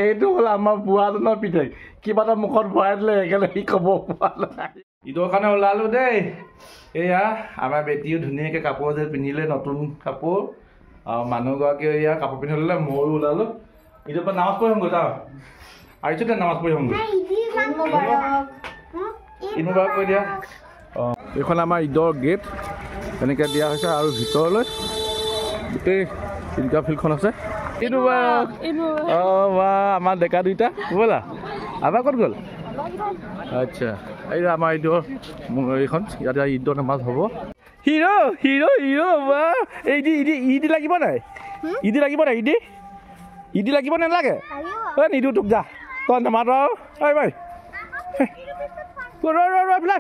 এইটো হ'ল আমাৰ বুঢ়াজনৰ পিতেক কিবা এটা মুখত ভৰাই দিলে একেলগে সি ক'ব পৰা নাই ঈদৰ কাৰণে ওলালোঁ দেই এয়া আমাৰ বেটীও ধুনীয়াকৈ কাপোৰ যে পিন্ধিলে নতুন কাপোৰ আৰু মানুহগৰাকীও এয়া কাপোৰ পিন্ধি ল'লে ময়ো ওলালোঁ ঈদৰ পৰা নামাজ পঢ়ি সংগৈ যাওঁ আহিছোঁ দে নামাজ পঢ়ি সংগৈ ঈদ মুবাৰক কৈ দিয়া অঁ এইখন আমাৰ ঈদৰ গেট তেনেকৈ দিয়া হৈছে আৰু ভিতৰলৈ গোটেই ঈদগাহ ফিল্ডখন আছে ঈদ মুবাৰক অঁ বা আমাৰ ডেকা দুইটা ব'লা আবাৰ ক'ত গ'ল আচ্ছা এই আমাৰ ঈদৰ এইখন ইয়াতে ঈদৰ নামাজ হ'ব হিৰো হিৰো হিৰো বা এই ঈদ লাগিব নাই ঈদ লাগিব নাই ঈদ লাগিব নালাগে এই নিদিওঁ তোক যা তই নামাত আৰু ঐ ভাই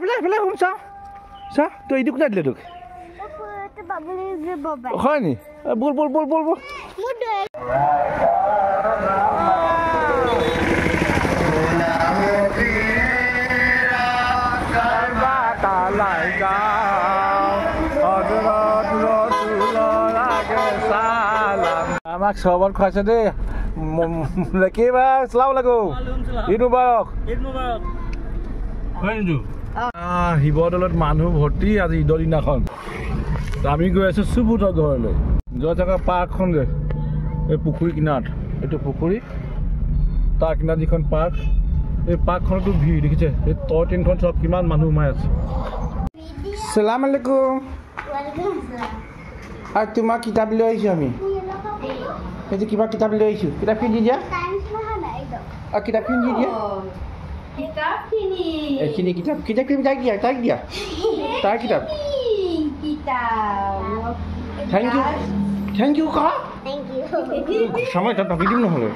ফেলাই শুন চা চা তই ঈদ কোনে দিলে তোক হয় নি বল বল বল বল বল আমাক চৰবত খুৱাইছে দেই কিবা চলাব লাগো ঈদ মুবাৰক হয় নিদো শিৱদৌলত মানুহ ভৰ্তি আজি ঈদৰ দিনাখন আমি গৈ আছোঁ চুবুতৰ ঘৰলৈ যোৱা জেগা পাৰ্কখন যে এই পুখুৰী কিনাৰত এইটো পুখুৰী তাৰ কিনাৰত যিখন পাৰ্ক এই পাৰ্কখনতো ভিৰ দেখিছে এই টয় ট্ৰেইনখন চব কিমান মানুহ সোমাই আছে সালাম আলাইকুম আৰু তোমাক কিতাপ লৈ আহিছোঁ আমি সেইটো কিবা কিতাপ লৈ আহিছোঁ কিতাপখিনি দি দিয়া আৰু কিতাপখিনি দি দিয়া এইখিনি কিতাপখিনি তাইক দিয়া তাৰ কিতাপ Thank you kak. Sama tak tak video নহলে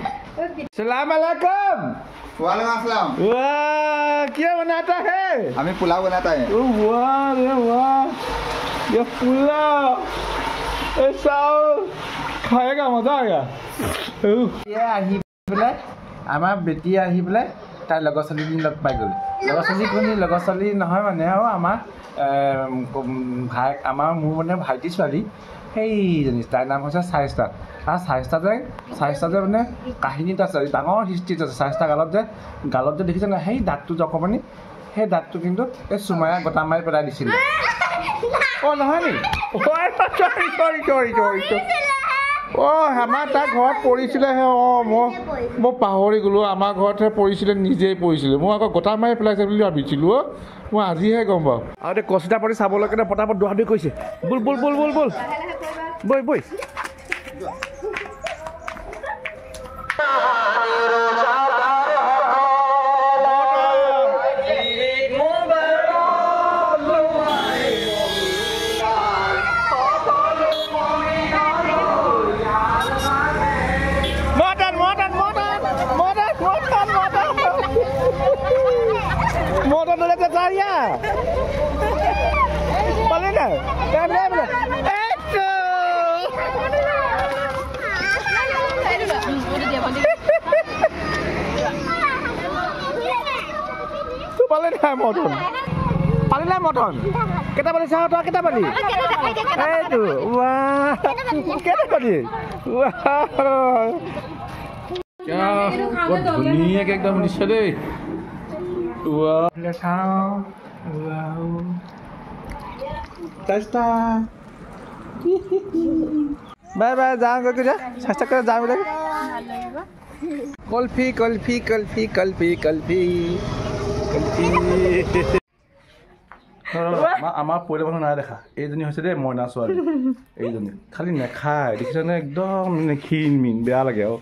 Assalamualaikum. Waalaikumsalam. Wah, क्या बनाता है? हमें पुलाव बनाता है. वाह रे वाह. ये पुलाव. ऐसा खाएगा मजा आएगा. ये आही बोले আমাৰ বেটি আহি পেলাই তাই লগৰ ছোৱালীজনী লগ পাই গ'ল লগৰ ছোৱালীজনী লগৰ ছোৱালী নহয় মানে আৰু আমাৰ ভাই আমাৰ মোৰ মানে ভাইটি ছোৱালী সেইজনী তাইৰ নাম হৈছে চাইষ্টা আৰু চাইষ্টাতে মানে কাহিনীত আছে ডাঙৰ হিষ্ট্ৰীত আছে চাইষ্টা গালত যে দেখিছে নাই সেই দাঁতটো যে অকণমানি সেই দাঁতটো কিন্তু এই চুমায়া গোটা মাৰি পেলাই দিছিলে অঁ নহয় নি অঁ আমাৰ তাৰ ঘৰত পৰিছিলেহে অঁ মই পাহৰি গ'লোঁ আমাৰ ঘৰতহে পৰিছিলে নিজেই পৰিছিলে মই আকৌ গোটা মাৰি পেলাইছে বুলি ভাবিছিলোঁ অ' মই আজিহে গম পাওঁ আৰু এতিয়া কচিতা পাতি চাবলৈ কাৰণে পটাপট দৌৰা কৈছে বল বল বল বল বল বৈ বৈ ya. Boleh tak? Boleh. Tu boleh tak motor? Boleh lah motor. Kita boleh sahut atau kita boleh? Itu, wah. Kita boleh. Wah. Ya, dunia kayak kita manusia deh. Wow, let's go. Wow. Tasta. Bye bye, jangan kau kerja. Sasta kerja jangan lagi. Kulfi. আমাৰ পৰিলে মানুহ নাই দেখা এইজনী হৈছে দেই মইনা ছোৱালী এইজনী খালি নেখায় দেখিছেনে একদম ক্ষীণ মিন বেয়া লাগে আৰু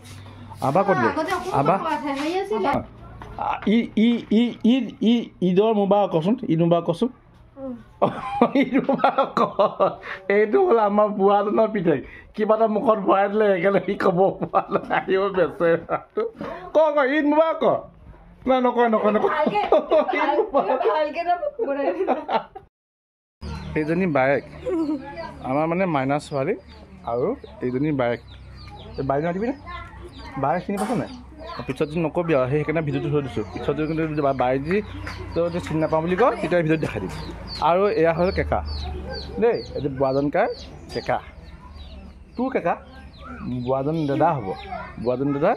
আবা ক'ত আবা ঈদৰ মুবাৰক কচোন ঈদ মুবাৰক কচোন ঈদ মুবাৰক এইটো হ'ল আমাৰ বুঢ়াজনৰ পিতেক কিবা এটা মুখত ভৰাই দিলে একেলগে সি ক'ব পৰা নাই বেচেৰাটো ক ঈদ মুবাৰক ক নাই নকয় এইজনী বায়েক আমাৰ মানে মাইনা ছোৱালী আৰু এইজনী বায়েক বায়েক নাদিবিনে বায়েক চিনি পাইছ নাই পিছত যদি নকবি আৰু সেইকাৰণে ভিডিঅ'টো থৈ দিছোঁ পিছত যদি কিন্তু বায়েক যদি তই চিনি নাপাওঁ বুলি কওঁ তেতিয়া ভিডিঅ'ত দেখাই দিম আৰু এয়া হ'ল কেকা দেই এইটো বুঢ়াজন কাৰ কেকা তোৰ কেকা বুঢ়াজন দাদা হ'ব বুঢ়াজন দাদা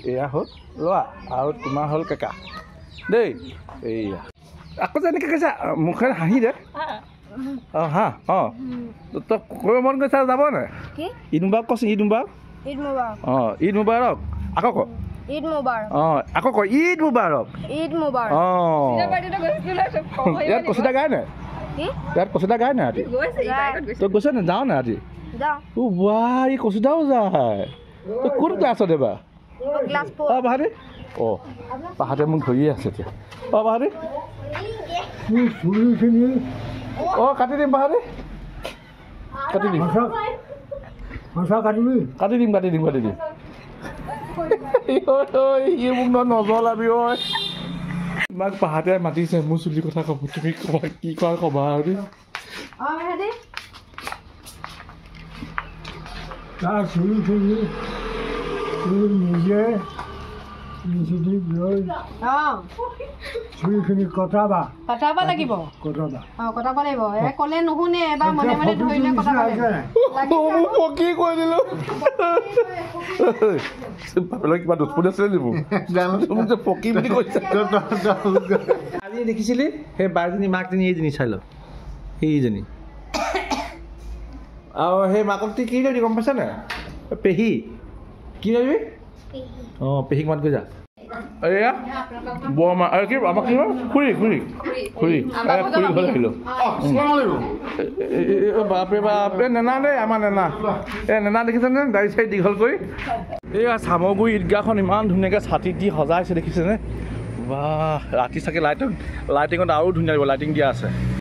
এয়া হ'ল লোৱা আৰু তোমাৰ হ'ল কেকা দেই এইয়া আকৌ যে এনেকৈ কৈছা মুখেৰে হাঁহি দে অঁ হা অঁ তই কৰিব মন গৈছা যাব নে ঈদ মুবাৰক কচোন ঈদ মুবাৰক অঁ ঈদ মুবাৰক আকৌ ক ঈদ মুবাৰক অঁ আকৌ ক ঈদ মুবাৰক অঁ ইয়াত কচিতা গায় নাই ইয়াত কচিতা গায় নাই ৰাতি তই গৈছ নে যাওঁ নে ৰাতি ৱাহ এই কচিতাও যায় তই কোন ক্লাছত এবাৰ অঁ বাহাদুৰ অঁ বাহাদুৰে মোক ধৰিয়ে আছে এতিয়া অঁ বাহাদুৰ অঁ কাটি দিম বাহাদুৰ কাটি দিম কাটি দিম ই মোক নজলাবি ঐ তোমাক পাহাতে মাতিছে মোৰ চুলিৰ কথা ক'ব তুমি ক'বা কি কোৱা ক'বা আৰু তাৰ চুলিখিনি নিজে চুলিখিনি কটাবা লাগিব কটাবা লাগিব ক'লে নুশুনে এবাৰ মনে মনে ধৰিলে পকি কৈ দিলোঁ কিবা দুষ্পতি আছিলে নেকি মোক যে পকি বুলি কৈছে আজি দেখিছিলি সেই বাজনী মাকজনী এইজনী চাই ল সেইজনী আৰু সেই মাকক কি কৰিবি গম পাইছা নাই পেহী কি কৰিবি অঁ পেহীক মাত গৈ যা এয়া বৰমা আৰু কি আমাক কি খুৰী ঘৰলৈ আহিলোঁ বাপৰে বাপ এই নেনা দেই আমাৰ নেনা এই নেনা দেখিছেনে দাড়ি চাৰি দীঘল কৰি এইয়া চামগুৰি ঈদগাহখন ইমান ধুনীয়াকৈ ছাতি দি সজাইছে দেখিছেনে বাহ ৰাতি চাগে লাইটিঙত আৰু ধুনীয়া লাগিব লাইটিং দিয়া আছে